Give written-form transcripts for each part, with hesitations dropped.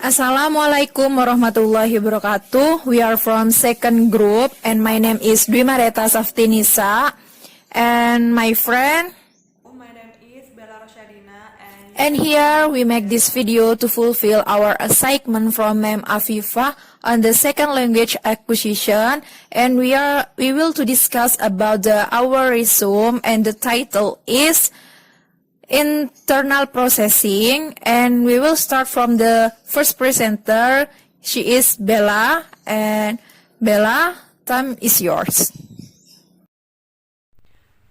Assalamualaikum warahmatullahi wabarakatuh. We are from second group and my name is Mareta Saftin Nisa and my friend. My name is Rosyadina And here we make this video to fulfill our assignment from Mam Afifah on the second language acquisition, and we will to discuss about our resume, and the title is internal processing, and we will start from the first presenter. She is Bella, and Bella, time is yours.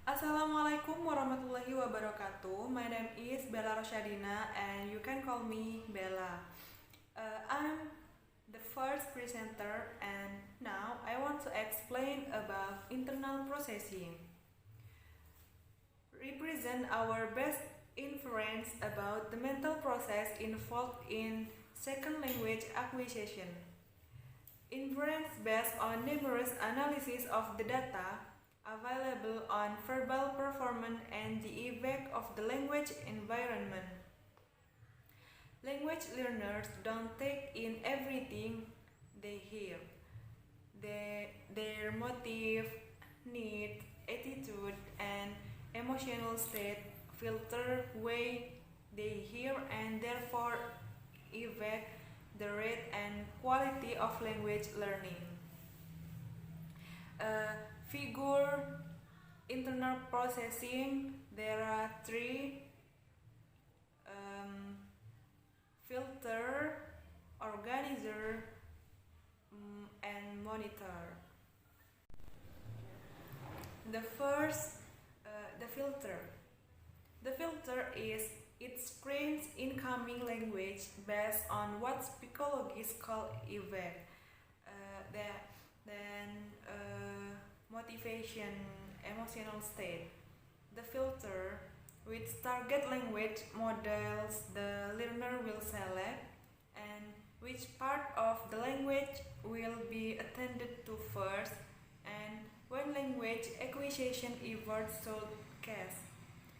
Assalamualaikum warahmatullahi wabarakatuh. My name is Rosyadina and you can call me Bella. I'm the first presenter and now I want to explain about internal processing. Represent our best inference about the mental process involved in second language acquisition. Inference based on numerous analysis of the data available on verbal performance and the effect of the language environment. Language learners don't take in everything they hear. Their motive, need, attitude, and emotional state filter way they hear and therefore affect the rate and quality of language learning. Figure internal processing, there are three: filter, organizer, and monitor. The first, the filter. The filter is it screens incoming language based on what psychologists call effect. Motivation, emotional state. The filter, which target language models the learner will select and which part of the language will be attended to first and when language acquisition efforts should cast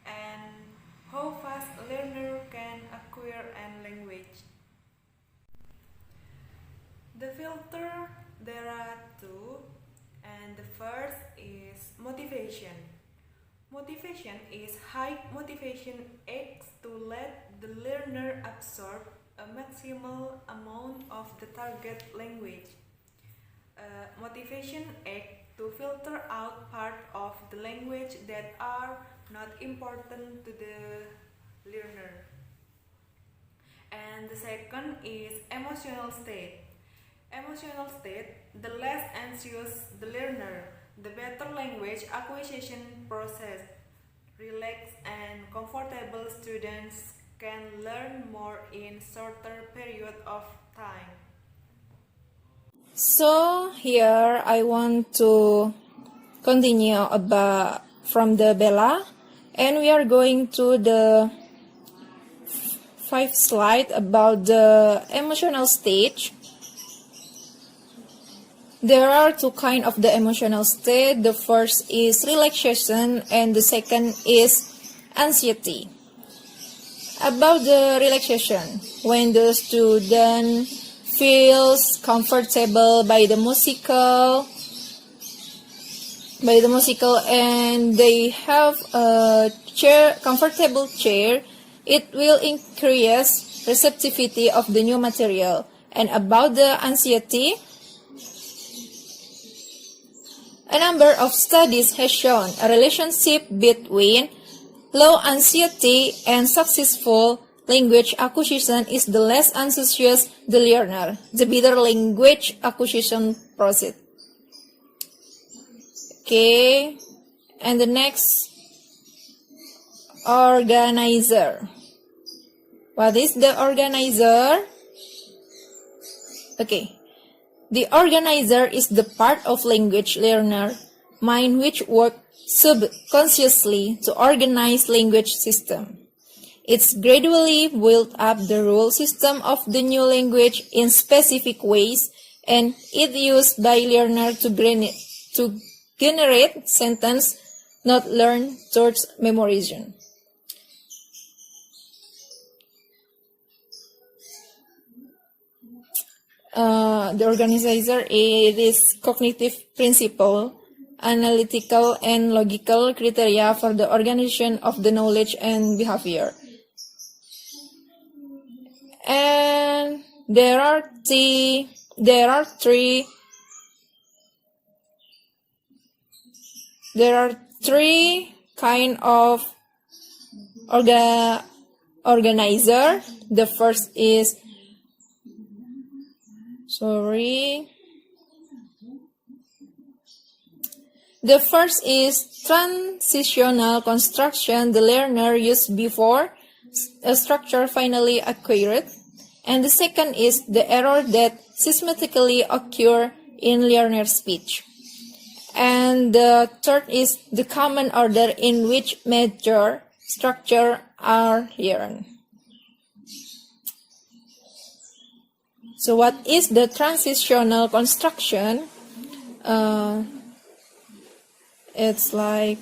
and how fast a learner can acquire an language. The filter, there are two, and the first is motivation. Motivation is high motivation acts to let the learner absorb a maximal amount of the target language. Motivation acts to filter out part of the language that are not important to the learner. And the second is emotional state. Emotional state, the less anxious the learner, the better language acquisition process. Relaxed and comfortable students can learn more in shorter period of time. So here I want to continue about from the Bella, and we are going to the 5th slide about the emotional stage. There are two kinds of the emotional state. The first is relaxation and the second is anxiety. About the relaxation, when the student feels comfortable by the musical and they have a comfortable chair, it will increase receptivity of the new material. And about the anxiety, a number of studies has shown a relationship between low anxiety and successful language acquisition is the less anxious the learner, the better language acquisition process. Okay, and the next, organizer. What is the organizer? Okay. The organizer is the part of language learner mind which works subconsciously to organize language system. It's gradually build up the rule system of the new language in specific ways, and it used by learner to generate sentence, not learn towards memorization. the organizer, it is cognitive principle, analytical and logical criteria for the organization of the knowledge and behavior. And there are three kind of organizer. The first is transitional construction the learner used before a structure finally acquired. And the second is the error that systematically occur in learner speech. And the third is the common order in which major structure are learned. So what is the transitional construction? It's like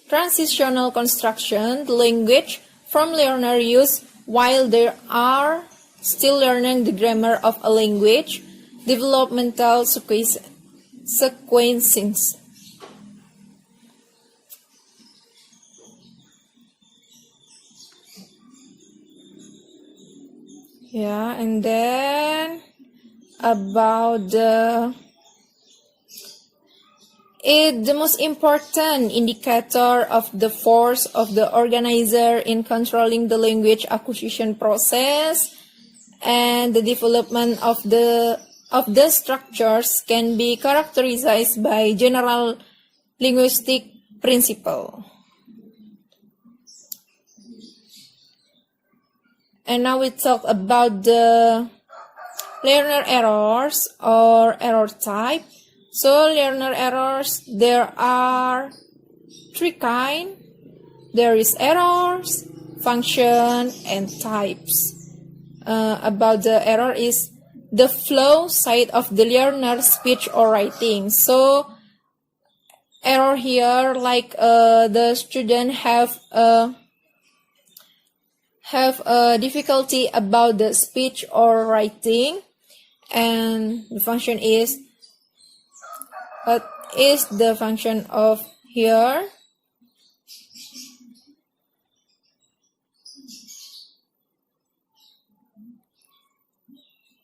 transitional construction, the language from learner use while they are still learning the grammar of a language, developmental sequencing. Yeah, and then about the most important indicator of the force of the organizer in controlling the language acquisition process and the development of the structures can be characterized by general linguistic principle. And now we talk about the learner errors or error type. So learner errors, there are three kinds. There is errors, function, and types. About the error is the flow side of the learner speech or writing. So error here, like the student have a difficulty about the speech or writing, and the function is what is the function of here?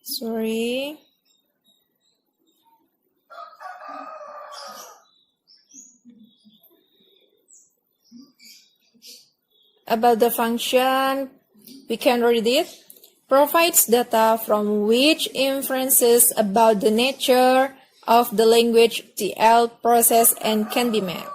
Sorry. About the function, we can read it. Provides data from which inferences about the nature of the language TL process and can be made.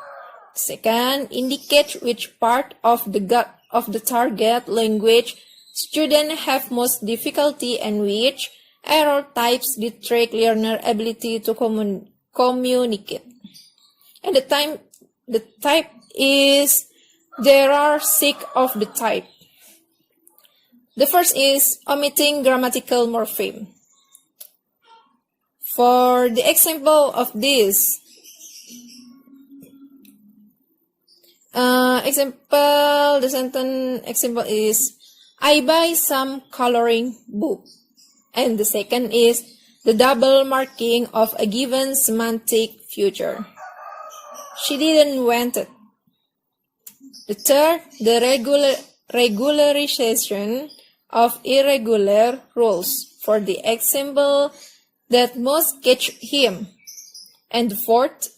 Second, indicates which part of the target language students have most difficulty and which error types detract learner ability to communicate. And the type is, there are 6 of the type. The first is omitting grammatical morpheme. For the example of this, the sentence example is, I buy some coloring book. And the second is the double marking of a given semantic feature. She didn't want it. The third, the regularization of irregular rules. For the example that most catch him. And the fourth,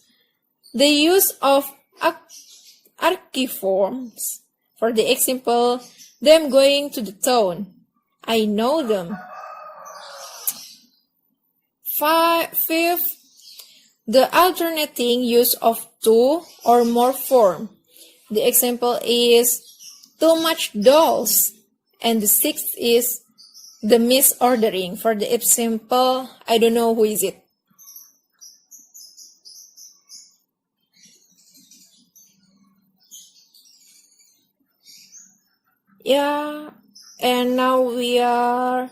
the use of archiforms. For the example, them going to the town. I know them. Fifth, the alternating use of 2 or more form. The example is too much dolls. And the sixth is the misordering. For the example, I don't know who is it. Yeah, and now we are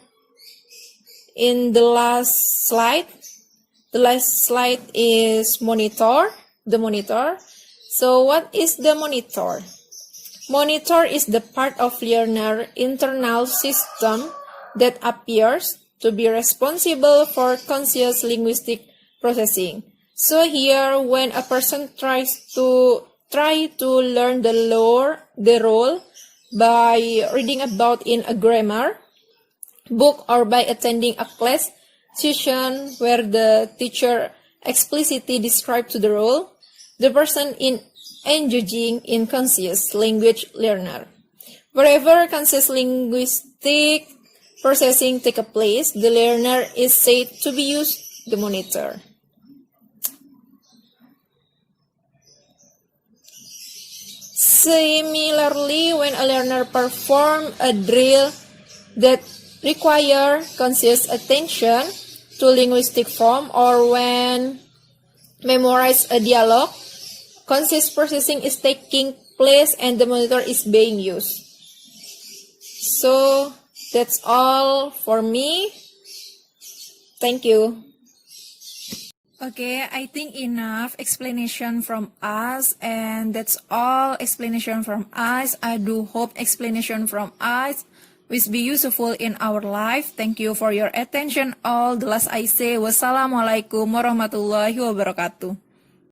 in the last slide. The last slide is the monitor. So what is the monitor? Monitor is the part of learner internal system that appears to be responsible for conscious linguistic processing. So here, when a person tries to learn the role by reading about in a grammar book or by attending a class session where the teacher explicitly describes the role, the person is engaging in conscious language learner. Wherever conscious linguistic processing takes place, the learner is said to be used the monitor. Similarly, when a learner performs a drill that requires conscious attention to linguistic form or when memorize a dialogue, conscious processing is taking place and the monitor is being used. So that's all for me. Thank you. Okay, I think enough explanation from us, and that's all explanation from us. I do hope explanation from us will be useful in our life. Thank you for your attention all. The last I say, wassalamualaikum warahmatullahi wabarakatuh.